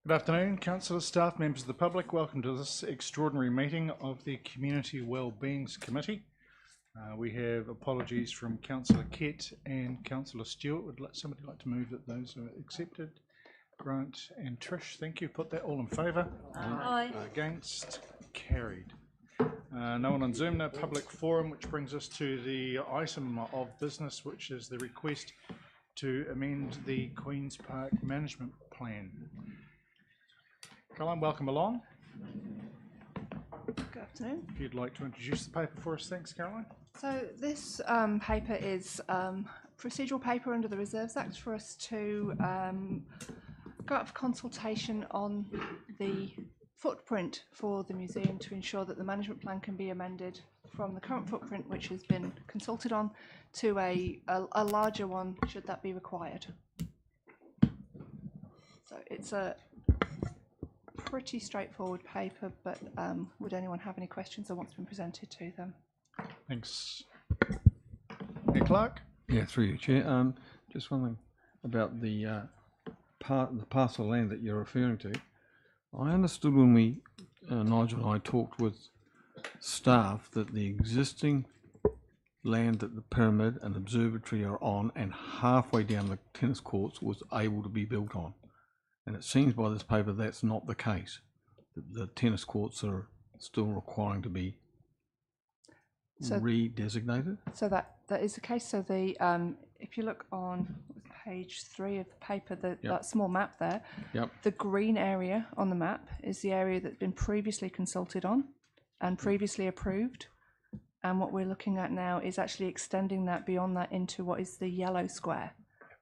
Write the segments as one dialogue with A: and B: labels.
A: Good afternoon, councillors, staff, members of the public. Welcome to this extraordinary meeting of the Community Wellbeing Committee. We have apologies from Councillor Kett and Councillor Stewart. Would somebody like to move that those are accepted? Grant and Trish, thank you. Put that all in favour.
B: Aye.
A: Against? Carried. No one on Zoom, no public forum, which brings us to the item of business, which is the request to amend the Queen's Park Management Plan. Caroline, welcome along.
B: Good afternoon.
A: If you'd like to introduce the paper for us, thanks, Caroline.
B: So this paper is procedural paper under the Reserves Act for us to go out for consultation on the footprint for the museum to ensure that the management plan can be amended from the current footprint, which has been consulted on, to a larger one should that be required. So it's a pretty straightforward paper, but would anyone have any questions on what's been presented to them?
A: Thanks. Mayor Clark?
C: Yeah, through you, Chair. Just one thing about the parcel of land that you're referring to. I understood when we, Nigel and I talked with staff, that the existing land that the pyramid and observatory are on and halfway down the tennis courts was able to be built on. And it seems by this paper that's not the case. The tennis courts are still requiring to be redesignated.
B: So that is the case. So the if you look on page 3 of the paper, that small map there, the green area on the map is the area that's been previously consulted on and previously approved. And what we're looking at now is actually extending that beyond that into what is the yellow square,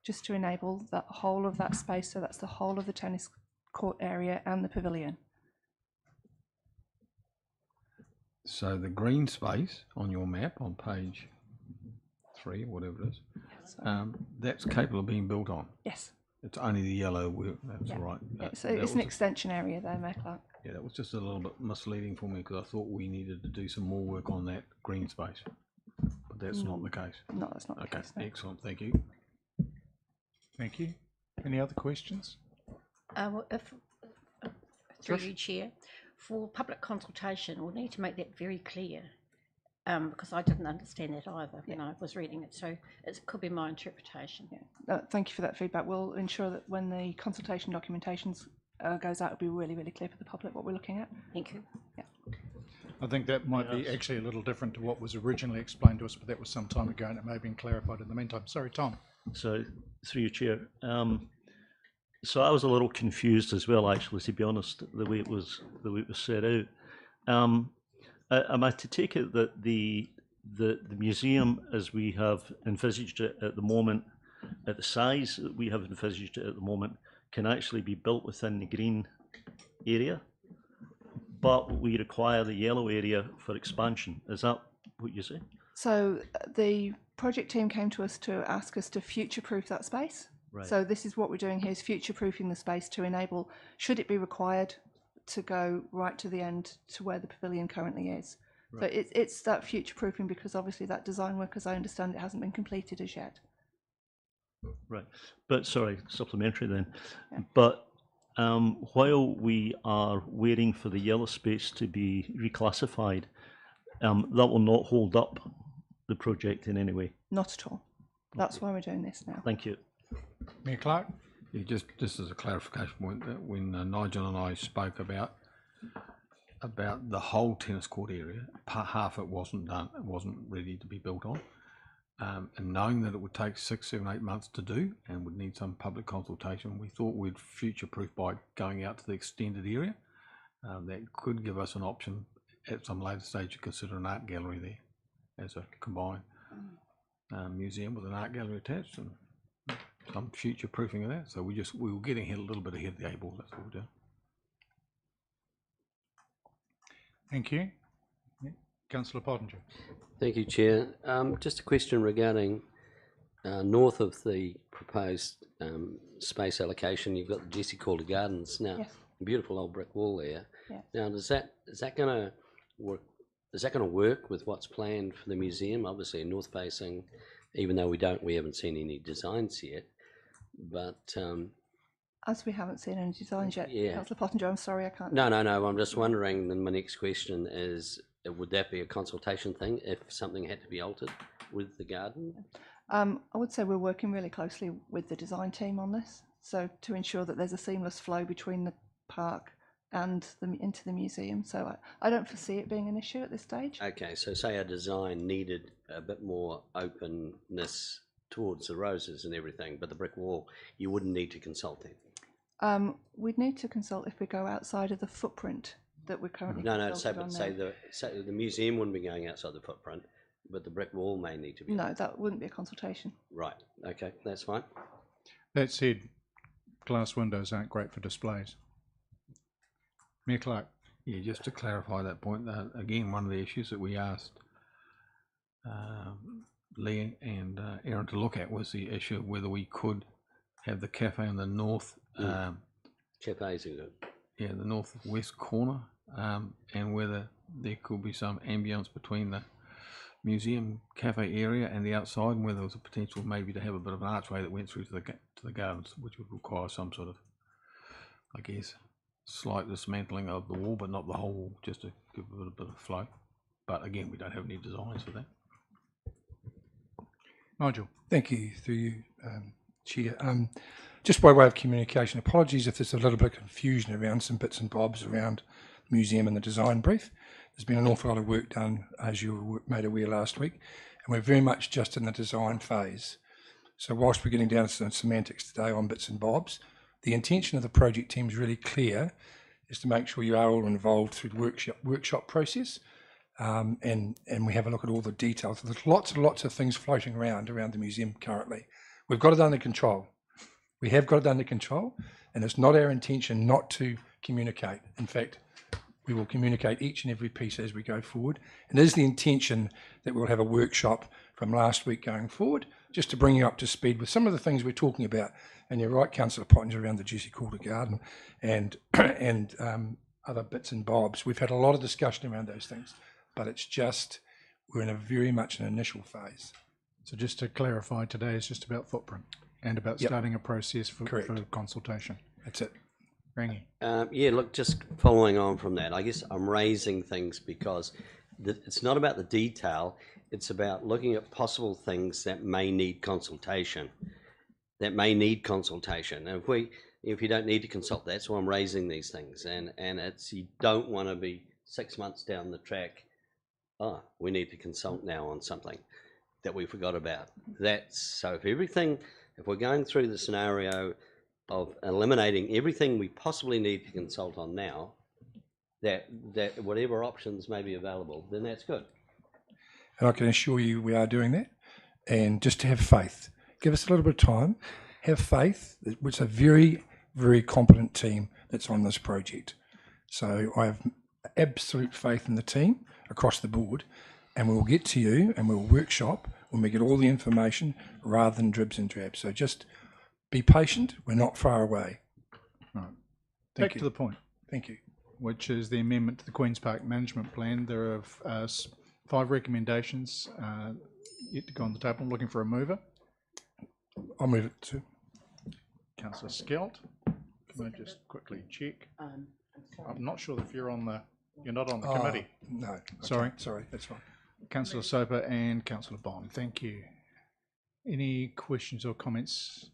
B: just to enable that whole of that space. So that's the whole of the tennis court area and the pavilion.
C: So the green space on your map on page 3 or whatever it is, that's capable of being built on.
B: Yes.
C: It's only the yellow. That's all right.
B: So it's an extension area there, Mayor Clark.
C: Yeah, that was just a little bit misleading for me because I thought we needed to do some more work on that green space, but that's not the case.
B: No, that's not the case. No.
C: Excellent. Thank you.
A: Thank you. Any other questions?
D: Well, through you, Chair, for public consultation, we'll need to make that very clear, because I didn't understand that either when I was reading it, so it could be my interpretation.
B: Yeah. Thank you for that feedback. We'll ensure that when the consultation documentations goes out, it'll be really, really clear for the public what we're looking at.
D: Thank you.
B: Yeah.
A: I think that might be actually a little different to what was originally explained to us, but that was some time ago and it may have been clarified in the meantime. Sorry, Tom.
E: So, through you, Chair. So I was a little confused as well, actually, to be honest, the way it was set out. Am I to take it that the museum, as we have envisaged it at the moment, at the size that we have envisaged it at the moment, can actually be built within the green area, but we require the yellow area for expansion? Is that what you say?
B: So the project team came to us to ask us to future-proof that space.
E: Right.
B: So this is what we're doing here, is future-proofing the space to enable, should it be required, to go right to the end to where the pavilion currently is. Right. So it's that future-proofing, because obviously that design work, as I understand it, hasn't been completed as yet.
E: Right, but sorry, supplementary then. Yeah. But while we are waiting for the yellow space to be reclassified, that will not hold up the project in any way? Not
B: at all. That's why we're doing this now.
E: Thank you.
A: Mayor Clark?
C: Yeah, just as a clarification point, that when Nigel and I spoke about the whole tennis court area, half it wasn't done, it wasn't ready to be built on, and knowing that it would take 6, 7, 8 months to do and would need some public consultation, we thought we'd future-proof by going out to the extended area. That could give us an option at some later stage to consider an art gallery there as a combined museum with an art gallery attached, and some future proofing of that. So we were getting a little bit ahead of the 8 ball. That's what we're doing.
A: Thank you. Councillor Pottinger.
F: Thank you, Chair. Just a question regarding north of the proposed space allocation. You've got the Jessie Calder Gardens now.
B: Yes.
F: Beautiful old brick wall there.
B: Yeah.
F: Now, is that going to work? Is that going to work with what's planned for the museum? Obviously, north facing, even though we haven't seen any designs yet. But
B: As we haven't seen any designs yet,
F: Yeah.
B: Councillor Pottinger, I'm sorry I can't.
F: No, I'm just wondering, then my next question is, would that be a consultation thing if something had to be altered with the garden?
B: I would say we're working really closely with the design team on this, so to ensure that there's a seamless flow between the park and into the museum. So I don't foresee it being an issue at this stage.
F: Okay, so say a design needed a bit more openness towards the roses and everything, but the brick wall, you wouldn't need to consult them.
B: We'd need to consult if we go outside of the footprint that we're currently
F: Say the museum wouldn't be going outside the footprint, but the brick wall may need to be.
B: No, that wouldn't be a consultation.
F: Right. Okay, that's fine.
A: That said, glass windows aren't great for displays. Mayor Clark.
C: Yeah, just to clarify that point, again, one of the issues that we asked Lee and Aaron to look at was the issue of whether we could have the cafe in the north,
F: Cafes are good.
C: yeah, the northwest corner, and whether there could be some ambience between the museum cafe area and the outside, and whether there was a potential maybe to have a bit of an archway that went through to the gardens, which would require some sort of, I guess, slight dismantling of the wall, but not the whole wall, just to give it a bit of flow. But again, we don't have any designs for that.
A: Nigel.
G: Thank you, through you, Chair. Just by way of communication, apologies if there's a little bit of confusion around some bits and bobs around the museum and the design brief. There's been an awful lot of work done, as you were made aware last week, and we're very much just in the design phase. So whilst we're getting down to some semantics today on bits and bobs, the intention of the project team is really clear, is to make sure you are all involved through the workshop process, and we have a look at all the details. There's lots and lots of things floating around the museum currently. We've got it under control. We have got it under control, and it's not our intention not to communicate. In fact, we will communicate each and every piece as we go forward. And it is the intention that we'll have a workshop from last week going forward, just to bring you up to speed with some of the things we're talking about. And you're right, Councillor Pottinger, around the Jessie Coulter Garden and other bits and bobs. We've had a lot of discussion around those things, but it's just, we're in a very much an initial phase.
A: So just to clarify, today is just about footprint and about starting a process for consultation.
G: That's it.
A: Rangi.
F: Yeah, look, just following on from that, I guess I'm raising things because it's not about the detail, it's about looking at possible things that may need consultation. And if you don't need to consult, that's why I'm raising these things. And it's, you don't want to be 6 months down the track, we need to consult now on something that we forgot about. So if we're going through the scenario of eliminating everything we possibly need to consult on now, that whatever options may be available, then that's good.
G: And I can assure you we are doing that. And just to have faith, give us a little bit of time, have faith. It's a very, very competent team that's on this project. So I have absolute faith in the team across the board, and we'll get to you and we'll workshop when we get all the information rather than dribs and drabs. So just be patient. We're not far away.
A: Right. Back to the point.
G: Thank you.
A: Which is the amendment to the Queen's Park Management Plan. There are 5 recommendations yet to go on the table. I'm looking for a mover.
G: I'll move it to
A: Councillor Skelt. Can I just quickly check? I'm not sure if you're not on the committee.
G: No. Okay.
A: Sorry,
G: that's fine.
A: Councillor Soper and Councillor Bond. Thank you. Any questions or comments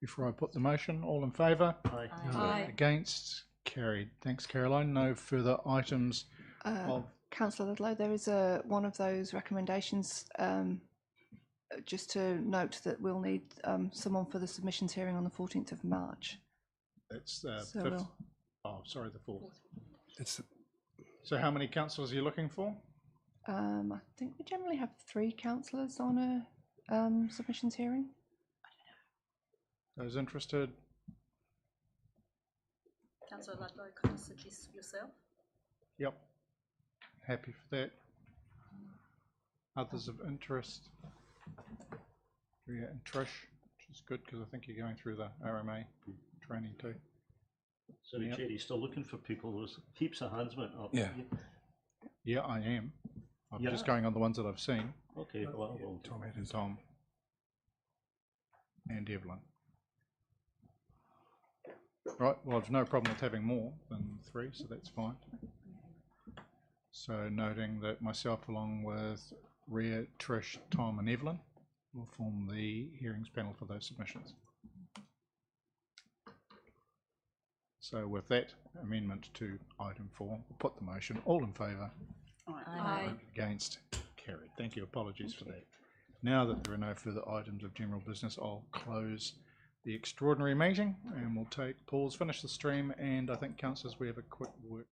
A: before I put the motion? All in favour?
E: Aye.
B: Aye.
A: Against? Carried. Thanks, Caroline. No further items of...
B: Councillor Ludlow, there is one of those recommendations, just to note that we'll need someone for the submissions hearing on the 14th of March.
A: That's the
B: So
A: 5th. Oh, sorry, the 4th.
G: It's
A: So how many councillors are you looking for?
B: I think we generally have 3 councillors on a submissions hearing.
A: Those interested?
H: Councillor Ludlow, could you suggest yourself?
A: Yep. Happy for that. Others of interest? Yeah, and Trish, which is good because I think you're going through the RMA training too.
E: Sorry,
A: Yep.
E: Chair, you're still looking for people. There's heaps of hands went up.
G: Yeah.
A: Yeah, I am. I'm
E: Yeah.
A: just going on the ones that I've seen.
E: Okay, well,
G: Tom
A: And Tom and Evelyn. Right, well, I've no problem with having more than 3, so that's fine. So noting that myself along with Rhea, Trish, Tom and Evelyn will form the hearings panel for those submissions. So with that amendment to item 4, we'll put the motion. All in favour?
H: Aye.
A: Against? Carried. Thank you. Apologies for that. Now that there are no further items of general business, I'll close the extraordinary meeting and we'll take pause, finish the stream, and I think, councillors, we have a quick work.